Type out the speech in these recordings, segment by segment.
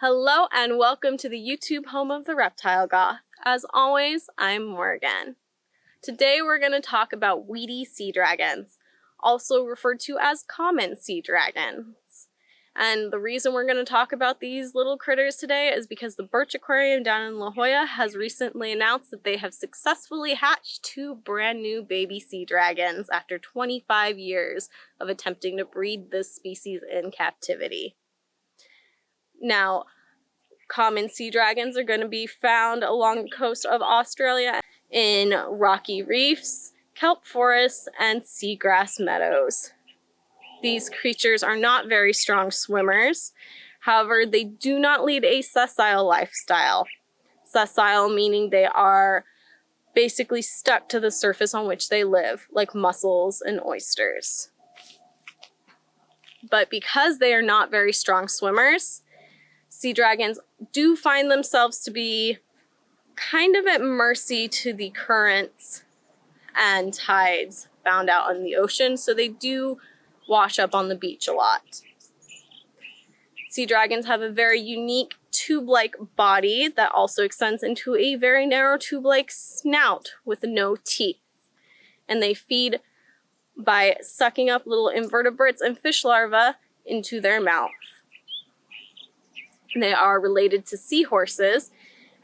Hello and welcome to the YouTube home of the Reptile Goth. As always, I'm Morgan. Today we're going to talk about weedy sea dragons, also referred to as common sea dragons. And the reason we're going to talk about these little critters today is because the Birch Aquarium down in La Jolla has recently announced that they have successfully hatched 2 brand new baby sea dragons after 25 years of attempting to breed this species in captivity. Now, common sea dragons are going to be found along the coast of Australia in rocky reefs, kelp forests, and seagrass meadows. These creatures are not very strong swimmers. However, they do not lead a sessile lifestyle. Sessile meaning they are basically stuck to the surface on which they live, like mussels and oysters. But because they are not very strong swimmers, sea dragons do find themselves to be kind of at mercy to the currents and tides found out in the ocean, so they do wash up on the beach a lot. Sea dragons have a very unique tube-like body that also extends into a very narrow tube-like snout with no teeth. And they feed by sucking up little invertebrates and fish larvae into their mouth. They are related to seahorses,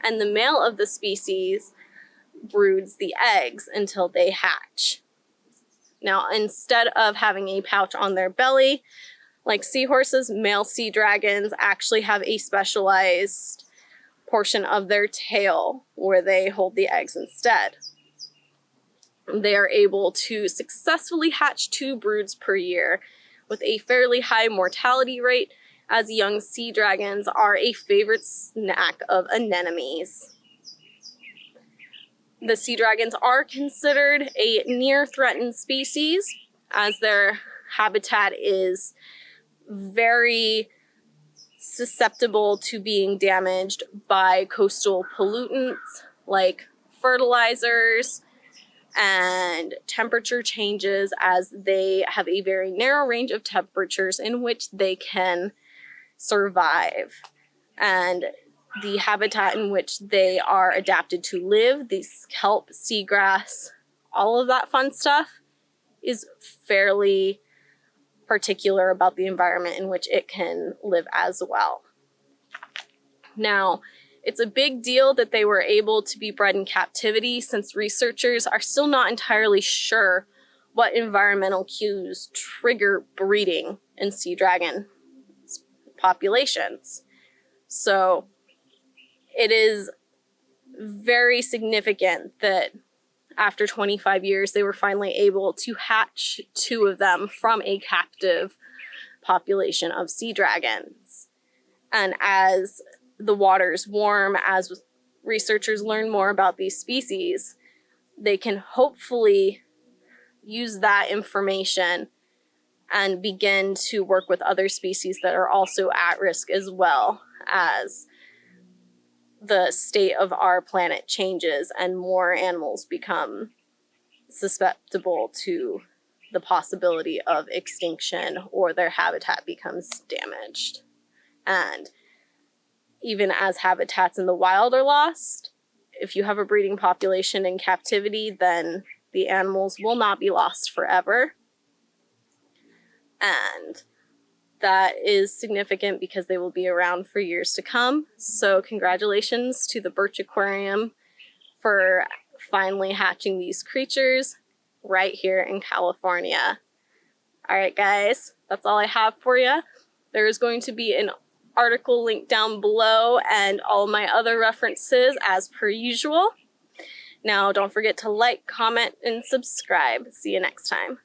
and the male of the species broods the eggs until they hatch. Now, instead of having a pouch on their belly, like seahorses, male sea dragons actually have a specialized portion of their tail where they hold the eggs instead. They are able to successfully hatch 2 broods per year with a fairly high mortality rate, as young sea dragons are a favorite snack of anemones. The sea dragons are considered a near-threatened species, as their habitat is very susceptible to being damaged by coastal pollutants like fertilizers and temperature changes, as they have a very narrow range of temperatures in which they can survive. And the habitat in which they are adapted to live, these kelp, seagrass, all of that fun stuff, is fairly particular about the environment in which it can live as well. Now, it's a big deal that they were able to be bred in captivity, since researchers are still not entirely sure what environmental cues trigger breeding in sea dragon populations. So it is very significant that after 25 years, they were finally able to hatch 2 of them from a captive population of sea dragons. And as the waters warm, as researchers learn more about these species, they can hopefully use that information and begin to work with other species that are also at risk, as well as the state of our planet changes and more animals become susceptible to the possibility of extinction or their habitat becomes damaged. And even as habitats in the wild are lost, if you have a breeding population in captivity, then the animals will not be lost forever. And that is significant because they will be around for years to come. So congratulations to the Birch Aquarium for finally hatching these creatures right here in California. All right, guys, that's all I have for you. There is going to be an article linked down below and all my other references as per usual. Now, don't forget to like, comment, and subscribe. See you next time.